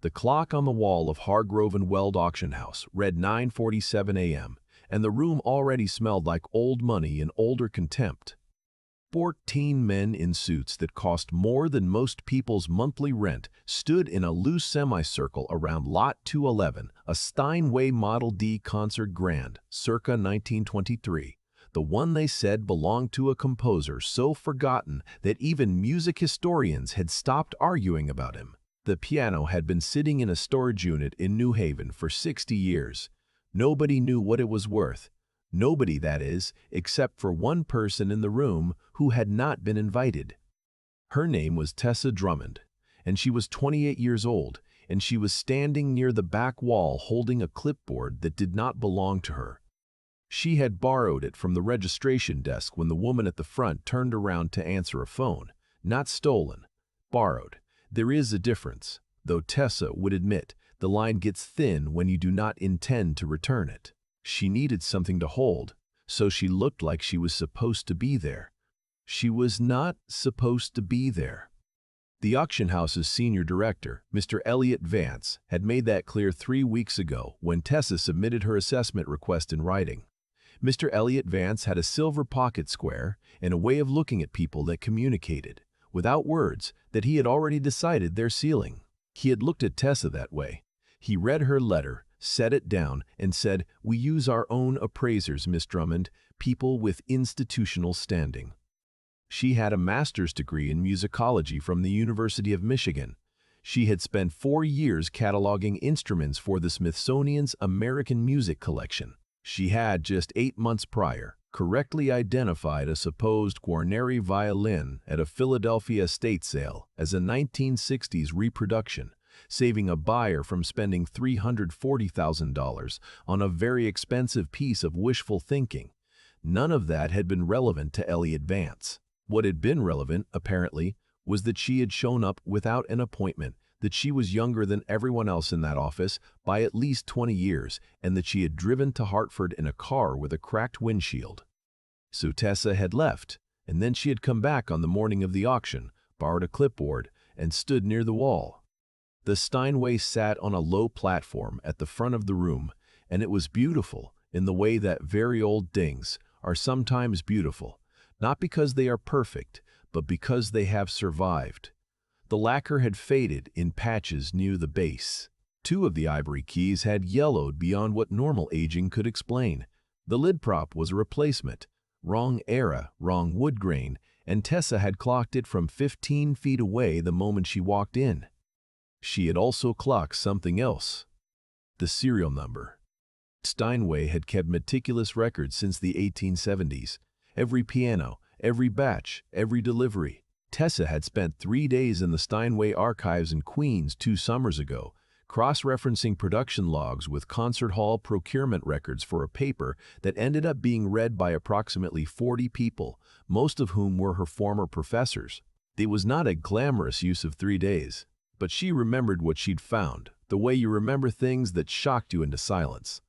The clock on the wall of Hargrove Weld Auction House read 9:47 a.m., and the room already smelled like old money and older contempt. 14 men in suits that cost more than most people's monthly rent stood in a loose semicircle around Lot 211, a Steinway Model D concert grand, circa 1923, the one they said belonged to a composer so forgotten that even music historians had stopped arguing about him. The piano had been sitting in a storage unit in New Haven for 60 years. Nobody knew what it was worth. Nobody, that is, except for one person in the room who had not been invited. Her name was Tessa Drummond, and she was 28 years old, and she was standing near the back wall holding a clipboard that did not belong to her. She had borrowed it from the registration desk when the woman at the front turned around to answer a phone. Not stolen, borrowed. There is a difference, though Tessa would admit the line gets thin when you do not intend to return it. She needed something to hold, so she looked like she was supposed to be there. She was not supposed to be there. The auction house's senior director, Mr. Elliot Vance, had made that clear 3 weeks ago when Tessa submitted her assessment request in writing. Mr. Elliot Vance had a silver pocket square and a way of looking at people that communicated, without words, that he had already decided their ceiling. He had looked at Tessa that way. He read her letter, set it down, and said, "We use our own appraisers, Miss Drummond, people with institutional standing." She had a master's degree in musicology from the University of Michigan. She had spent 4 years cataloging instruments for the Smithsonian's American Music Collection. She had, just 8 months prior, correctly identified a supposed Guarneri violin at a Philadelphia estate sale as a 1960s reproduction, saving a buyer from spending $340,000 on a very expensive piece of wishful thinking. None of that had been relevant to Elliot Vance. What had been relevant, apparently, was that she had shown up without an appointment, that she was younger than everyone else in that office by at least 20 years, and that she had driven to Hartford in a car with a cracked windshield. So Tessa had left, and then she had come back on the morning of the auction, borrowed a clipboard, and stood near the wall. The Steinway sat on a low platform at the front of the room, and it was beautiful in the way that very old things are sometimes beautiful, not because they are perfect, but because they have survived. The lacquer had faded in patches near the base. 2 of the ivory keys had yellowed beyond what normal aging could explain. The lid prop was a replacement. Wrong era, wrong wood grain, and Tessa had clocked it from 15 feet away the moment she walked in. She had also clocked something else. The serial number. Steinway had kept meticulous records since the 1870s. Every piano, every batch, every delivery. Tessa had spent 3 days in the Steinway archives in Queens 2 summers ago, cross-referencing production logs with concert hall procurement records for a paper that ended up being read by approximately 40 people, most of whom were her former professors. It was not a glamorous use of 3 days, but she remembered what she'd found, the way you remember things that shocked you into silence.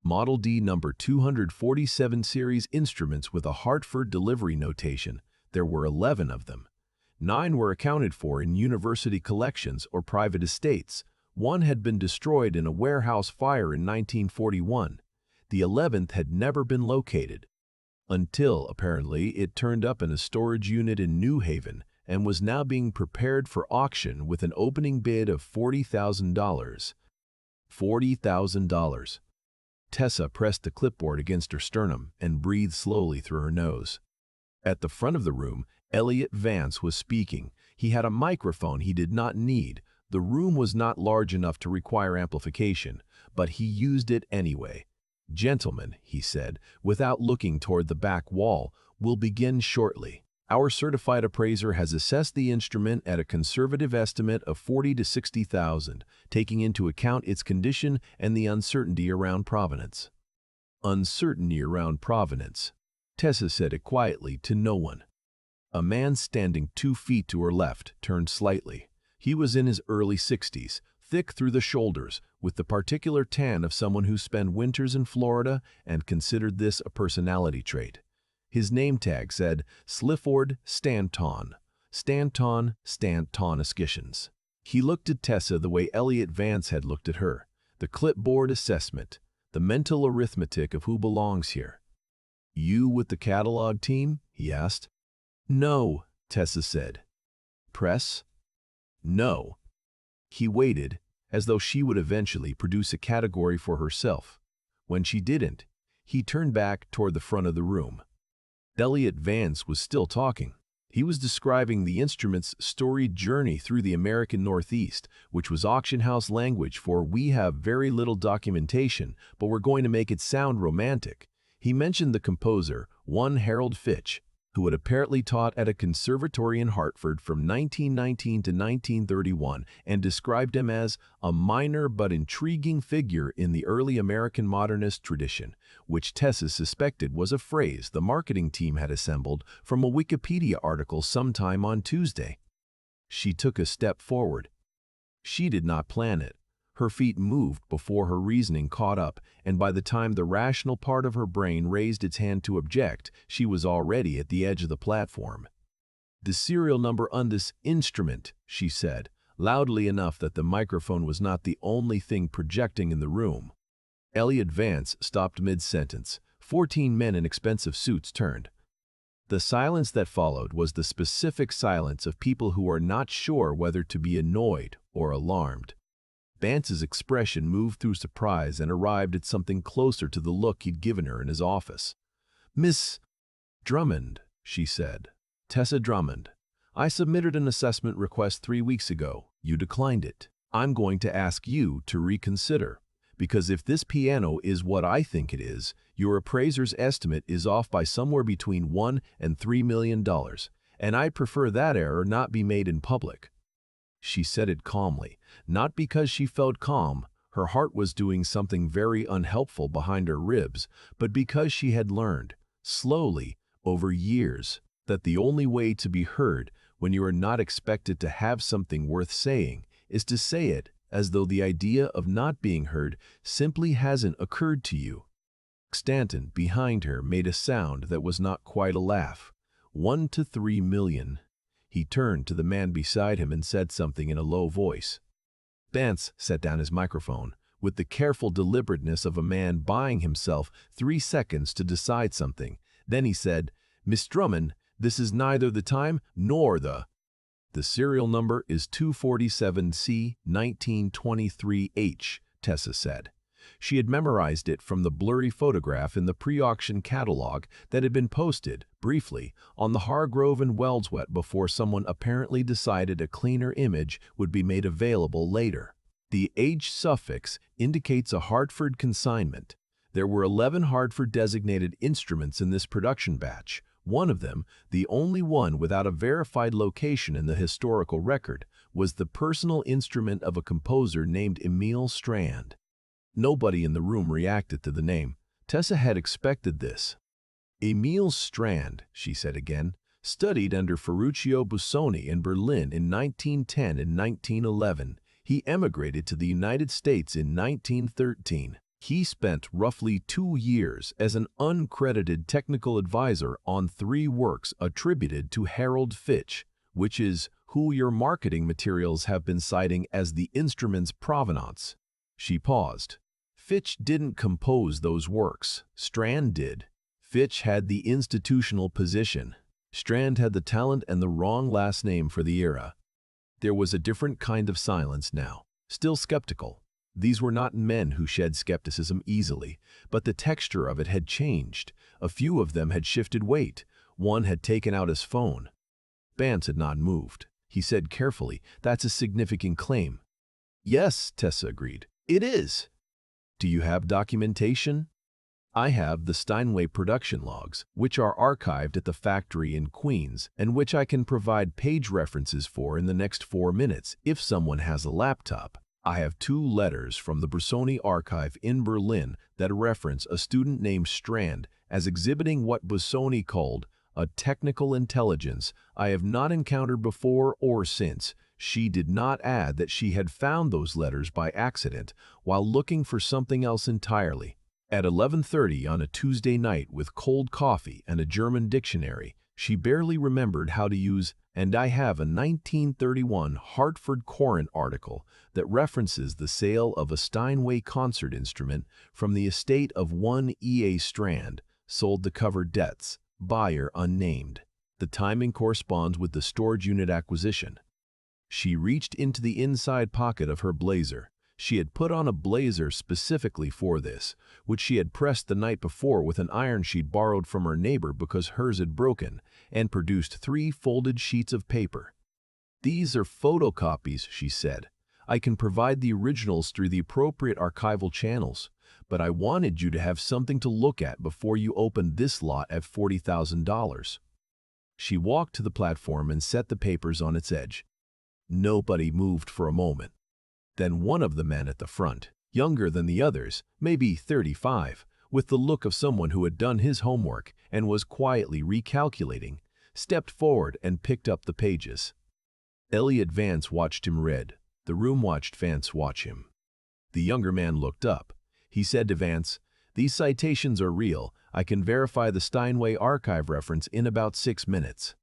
Model D number 247 series instruments with a Hartford delivery notation. There were 11 of them. 9 were accounted for in university collections or private estates. 1 had been destroyed in a warehouse fire in 1941. The 11th had never been located, until, apparently, it turned up in a storage unit in New Haven and was now being prepared for auction with an opening bid of $40,000. $40,000. Tessa pressed the clipboard against her sternum and breathed slowly through her nose. At the front of the room, Elliot Vance was speaking. He had a microphone he did not need. The room was not large enough to require amplification, but he used it anyway. "Gentlemen," he said, without looking toward the back wall, "we'll begin shortly. Our certified appraiser has assessed the instrument at a conservative estimate of $40,000 to $60,000, taking into account its condition and the uncertainty around provenance." Uncertainty around provenance. Tessa said it quietly to no one. A man standing 2 feet to her left turned slightly. He was in his early 60s, thick through the shoulders, with the particular tan of someone who spent winters in Florida and considered this a personality trait. His name tag said Slifford Stanton, Stanton Escutcheons. He looked at Tessa the way Elliot Vance had looked at her, the clipboard assessment, the mental arithmetic of who belongs here. "You with the catalog team?" he asked. "No," Tessa said. "Press?" "No." He waited, as though she would eventually produce a category for herself. When she didn't, he turned back toward the front of the room. Elliot Vance was still talking. He was describing the instrument's storied journey through the American Northeast, which was auction house language for "we have very little documentation, but we're going to make it sound romantic." He mentioned the composer, one Harold Fitch, who had apparently taught at a conservatory in Hartford from 1919 to 1931, and described him as a minor but intriguing figure in the early American modernist tradition, which Tessa suspected was a phrase the marketing team had assembled from a Wikipedia article sometime on Tuesday. She took a step forward. She did not plan it. Her feet moved before her reasoning caught up, and by the time the rational part of her brain raised its hand to object, she was already at the edge of the platform. "The serial number on this instrument," she said, loudly enough that the microphone was not the only thing projecting in the room. Elliot Vance stopped mid-sentence. 14 men in expensive suits turned. The silence that followed was the specific silence of people who are not sure whether to be annoyed or alarmed. Vance's expression moved through surprise and arrived at something closer to the look he'd given her in his office. "Miss Drummond," she said. "Tessa Drummond. I submitted an assessment request 3 weeks ago. You declined it. I'm going to ask you to reconsider, because if this piano is what I think it is, your appraiser's estimate is off by somewhere between $1 and $3 million, and I'd prefer that error not be made in public." She said it calmly, not because she felt calm, her heart was doing something very unhelpful behind her ribs, but because she had learned, slowly, over years, that the only way to be heard when you are not expected to have something worth saying is to say it as though the idea of not being heard simply hasn't occurred to you. Stanton, behind her, made a sound that was not quite a laugh. 1 to 3 million. He turned to the man beside him and said something in a low voice. Vance set down his microphone with the careful deliberateness of a man buying himself 3 seconds to decide something. Then he said, "Miss Drummond, this is neither the time nor the serial number is 247C 1923H, Tessa said. She had memorized it from the blurry photograph in the pre-auction catalog that had been posted, briefly, on the Hargrove and Weld before someone apparently decided a cleaner image would be made available later. The H suffix indicates a Hartford consignment. There were 11 Hartford-designated instruments in this production batch. One of them, the only one without a verified location in the historical record, was the personal instrument of a composer named Emil Strand. Nobody in the room reacted to the name. Tessa had expected this. "Emil Strand," she said again, "studied under Ferruccio Busoni in Berlin in 1910 and 1911. He emigrated to the United States in 1913. He spent roughly 2 years as an uncredited technical advisor on 3 works attributed to Harold Fitch, which is who your marketing materials have been citing as the instrument's provenance." She paused. "Fitch didn't compose those works. Strand did. Fitch had the institutional position. Strand had the talent and the wrong last name for the era." There was a different kind of silence now, still skeptical. These were not men who shed skepticism easily, but the texture of it had changed. A few of them had shifted weight. One had taken out his phone. Vance had not moved. He said carefully, "That's a significant claim." "Yes," Tessa agreed. "It is." "Do you have documentation?" "I have the Steinway production logs, which are archived at the factory in Queens, and which I can provide page references for in the next 4 minutes if someone has a laptop. I have 2 letters from the Busoni archive in Berlin that reference a student named Strand as exhibiting what Busoni called a technical intelligence I have not encountered before or since." She did not add that she had found those letters by accident while looking for something else entirely. At 11:30 on a Tuesday night with cold coffee and a German dictionary, she barely remembered how to use and I have a 1931 Hartford Courant article that references the sale of a Steinway concert instrument from the estate of one E.A. Strand, sold to cover debts, buyer unnamed. The timing corresponds with the storage unit acquisition. She reached into the inside pocket of her blazer. She had put on a blazer specifically for this, which she had pressed the night before with an iron she'd borrowed from her neighbor because hers had broken, and produced 3 folded sheets of paper. "These are photocopies," she said. "I can provide the originals through the appropriate archival channels, but I wanted you to have something to look at before you opened this lot at $40,000. She walked to the platform and set the papers on its edge. Nobody moved for a moment. Then one of the men at the front, younger than the others, maybe 35, with the look of someone who had done his homework and was quietly recalculating, stepped forward and picked up the pages. Elliot Vance watched him read. The room watched Vance watch him. The younger man looked up. He said to Vance, "These citations are real. I can verify the Steinway archive reference in about 6 minutes."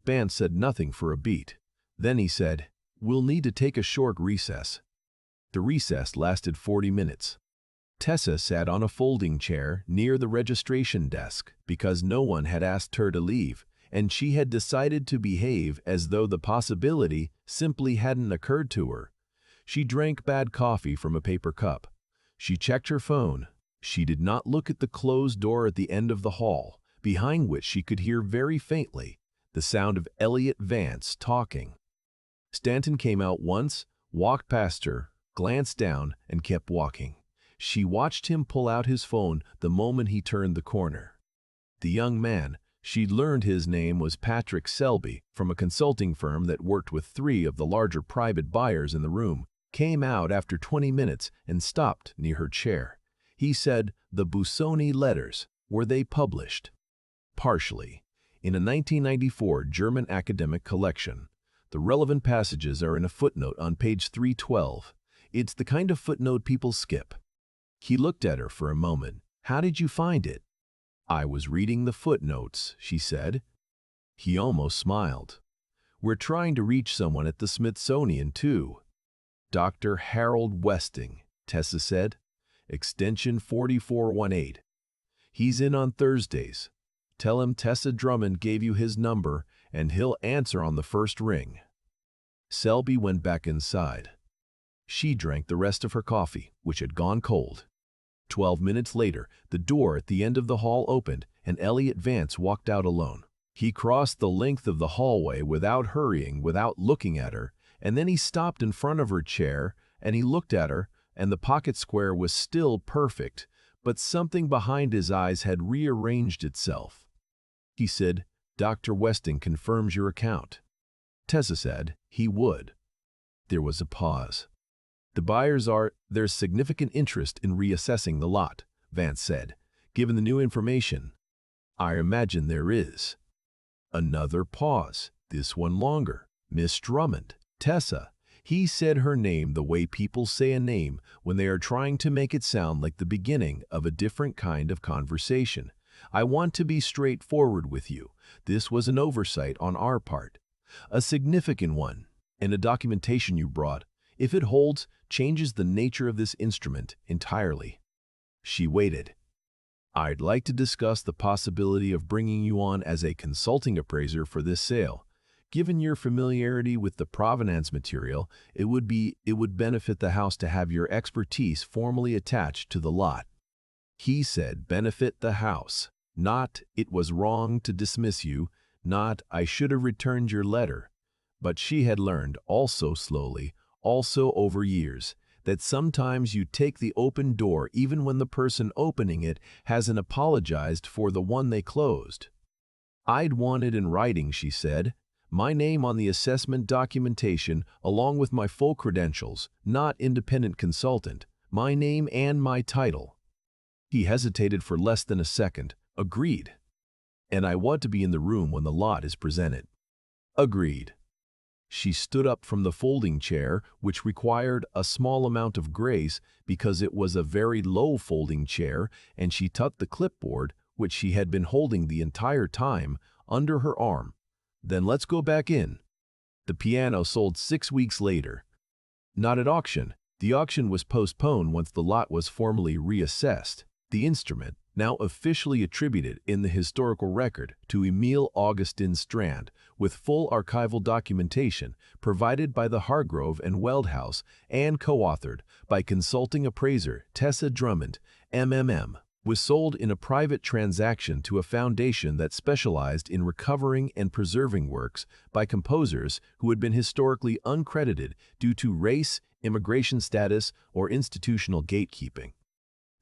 Vance said nothing for a beat. Then he said, "We'll need to take a short recess." The recess lasted 40 minutes. Tessa sat on a folding chair near the registration desk because no one had asked her to leave, and she had decided to behave as though the possibility simply hadn't occurred to her. She drank bad coffee from a paper cup. She checked her phone. She did not look at the closed door at the end of the hall, behind which she could hear very faintly the sound of Elliot Vance talking. Stanton came out once, walked past her, glanced down, and kept walking. She watched him pull out his phone the moment he turned the corner. The young man, she'd learned his name was Patrick Selby, from a consulting firm that worked with 3 of the larger private buyers in the room, came out after 20 minutes and stopped near her chair. He said, "The Busoni letters, were they published?" "Partially. In a 1994 German academic collection. The relevant passages are in a footnote on page 312. It's the kind of footnote people skip." He looked at her for a moment. "How did you find it?" "I was reading the footnotes," she said. He almost smiled. "We're trying to reach someone at the Smithsonian, too." "Dr. Harold Westing," Tessa said. "Extension 4418. He's in on Thursdays. Tell him Tessa Drummond gave you his number, and he'll answer on the first ring." Selby went back inside. She drank the rest of her coffee, which had gone cold. 12 minutes later, the door at the end of the hall opened, and Elliot Vance walked out alone. He crossed the length of the hallway without hurrying, without looking at her, and then he stopped in front of her chair, and he looked at her, and the pocket square was still perfect, but something behind his eyes had rearranged itself. He said, "Dr. Westing confirms your account." Tessa said he would. There was a pause. "There's significant interest in reassessing the lot," Vance said, "given the new information." "I imagine there is." Another pause, this one longer. "Miss Drummond, Tessa." He said her name the way people say a name when they are trying to make it sound like the beginning of a different kind of conversation. "I want to be straightforward with you. This was an oversight on our part. A significant one, and the documentation you brought, if it holds, changes the nature of this instrument entirely." She waited. "I'd like to discuss the possibility of bringing you on as a consulting appraiser for this sale. Given your familiarity with the provenance material, it would benefit the house to have your expertise formally attached to the lot." He said, "Benefit the house. Not, it was wrong to dismiss you. Not, I should have returned your letter." But she had learned, also slowly, also over years, that sometimes you take the open door even when the person opening it hasn't apologized for the one they closed. "I'd want it in writing," she said. "My name on the assessment documentation, along with my full credentials, not independent consultant, my name and my title." He hesitated for less than a second. "Agreed. And I want to be in the room when the lot is presented." "Agreed." She stood up from the folding chair, which required a small amount of grace because it was a very low folding chair, and she tucked the clipboard, which she had been holding the entire time, under her arm. Then let's go back in. The piano sold 6 weeks later. Not at auction. The auction was postponed once the lot was formally reassessed. The instrument, now officially attributed in the historical record to Emil Strand, with full archival documentation provided by the Hargrove and Weld House and co-authored by consulting appraiser Tessa Drummond, MMM, was sold in a private transaction to a foundation that specialized in recovering and preserving works by composers who had been historically uncredited due to race, immigration status, or institutional gatekeeping.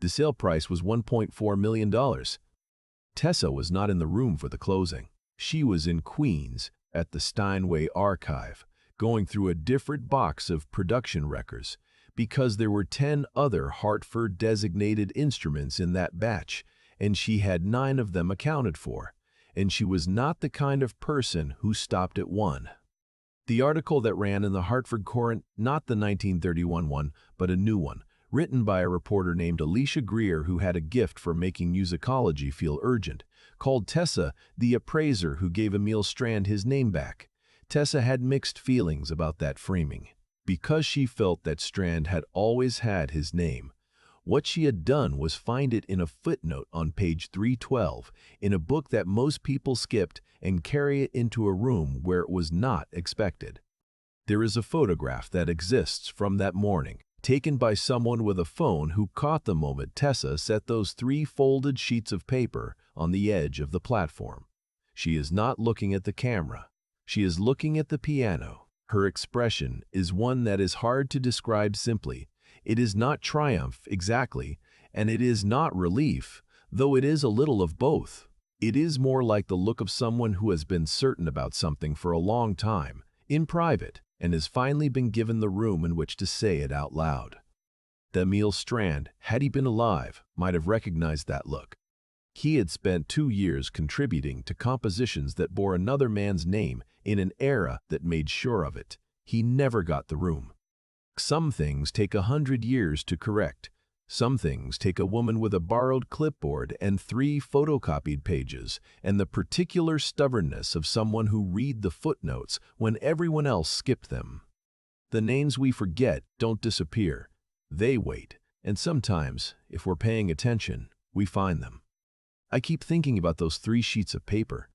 The sale price was $1.4 million. Tessa was not in the room for the closing. She was in Queens at the Steinway Archive, going through a different box of production records, because there were 10 other Hartford-designated instruments in that batch, and she had 9 of them accounted for, and she was not the kind of person who stopped at 1. The article that ran in the Hartford Courant, not the 1931 one, but a new one, written by a reporter named Alicia Greer who had a gift for making musicology feel urgent, called Tessa the appraiser who gave Emil Strand his name back. Tessa had mixed feelings about that framing, because she felt that Strand had always had his name. What she had done was find it in a footnote on page 312 in a book that most people skipped and carry it into a room where it was not expected. There is a photograph that exists from that morning, taken by someone with a phone who caught the moment Tessa set those 3 folded sheets of paper on the edge of the platform. She is not looking at the camera. She is looking at the piano. Her expression is one that is hard to describe simply. It is not triumph exactly, and it is not relief, though it is a little of both. It is more like the look of someone who has been certain about something for a long time, in private, and has finally been given the room in which to say it out loud. The Emil Strand, had he been alive, might have recognized that look. He had spent 2 years contributing to compositions that bore another man's name in an era that made sure of it. He never got the room. Some things take 100 years to correct. Some things take a woman with a borrowed clipboard and 3 photocopied pages, and the particular stubbornness of someone who read the footnotes when everyone else skipped them. The names we forget don't disappear. They wait, and sometimes, if we're paying attention, we find them. I keep thinking about those 3 sheets of paper.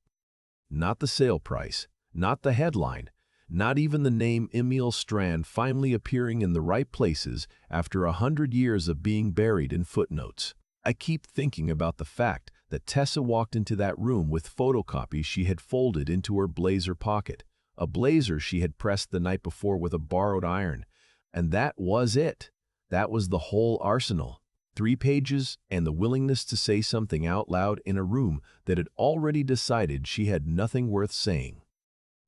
Not the sale price, not the headline, not even the name Emil Strand finally appearing in the right places after 100 years of being buried in footnotes. I keep thinking about the fact that Tessa walked into that room with photocopies she had folded into her blazer pocket, a blazer she had pressed the night before with a borrowed iron. And that was it. That was the whole arsenal. 3 pages and the willingness to say something out loud in a room that had already decided she had nothing worth saying.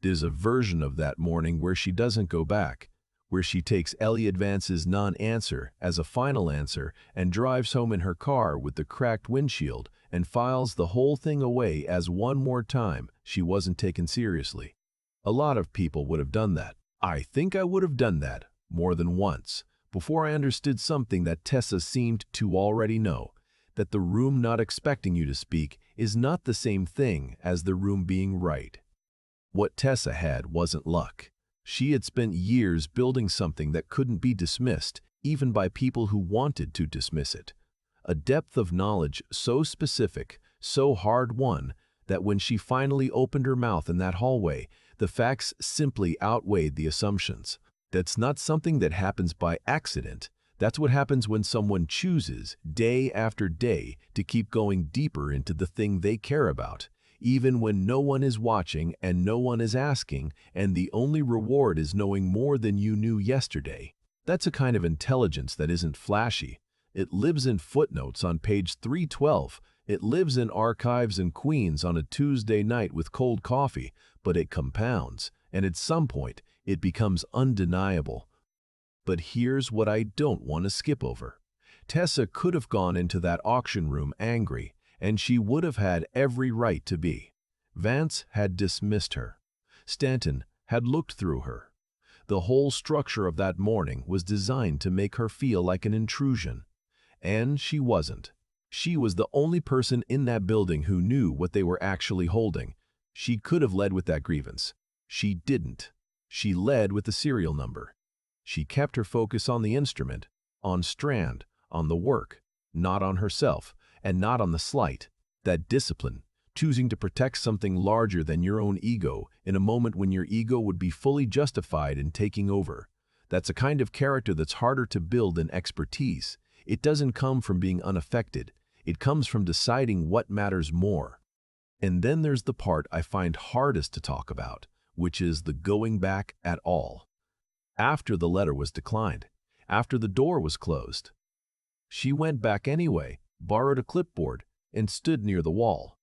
There's a version of that morning where she doesn't go back, where she takes Ellie Advance's non-answer as a final answer and drives home in her car with the cracked windshield and files the whole thing away as one more time she wasn't taken seriously. A lot of people would have done that. I think I would have done that more than once before I understood something that Tessa seemed to already know, that the room not expecting you to speak is not the same thing as the room being right. What Tessa had wasn't luck. She had spent years building something that couldn't be dismissed, even by people who wanted to dismiss it. A depth of knowledge so specific, so hard-won, that when she finally opened her mouth in that hallway, the facts simply outweighed the assumptions. That's not something that happens by accident. That's what happens when someone chooses, day after day, to keep going deeper into the thing they care about, even when no one is watching and no one is asking, and the only reward is knowing more than you knew yesterday. That's a kind of intelligence that isn't flashy. It lives in footnotes on page 312. It lives in archives in Queens on a Tuesday night with cold coffee, but it compounds, and at some point, it becomes undeniable. But here's what I don't want to skip over. Tessa could have gone into that auction room angry, and she would have had every right to be. Vance had dismissed her. Stanton had looked through her. The whole structure of that morning was designed to make her feel like an intrusion. And she wasn't. She was the only person in that building who knew what they were actually holding. She could have led with that grievance. She didn't. She led with the serial number. She kept her focus on the instrument, on Strand, on the work, not on herself, and not on the slight. That discipline, choosing to protect something larger than your own ego in a moment when your ego would be fully justified in taking over. That's a kind of character that's harder to build than expertise. It doesn't come from being unaffected. It comes from deciding what matters more. And then there's the part I find hardest to talk about, which is the going back at all. After the letter was declined, after the door was closed, she went back anyway, borrowed a clipboard, and stood near the wall.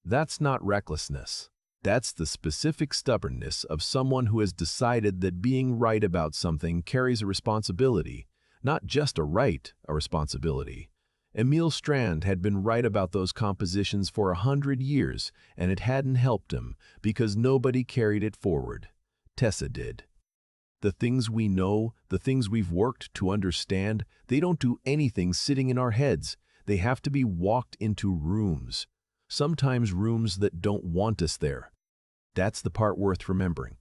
That's not recklessness. That's the specific stubbornness of someone who has decided that being right about something carries a responsibility, not just a right, a responsibility. Emil Strand had been right about those compositions for 100 years, and it hadn't helped him because nobody carried it forward. Tessa did. The things we know, the things we've worked to understand, they don't do anything sitting in our heads. They have to be walked into rooms. Sometimes rooms that don't want us there. That's the part worth remembering.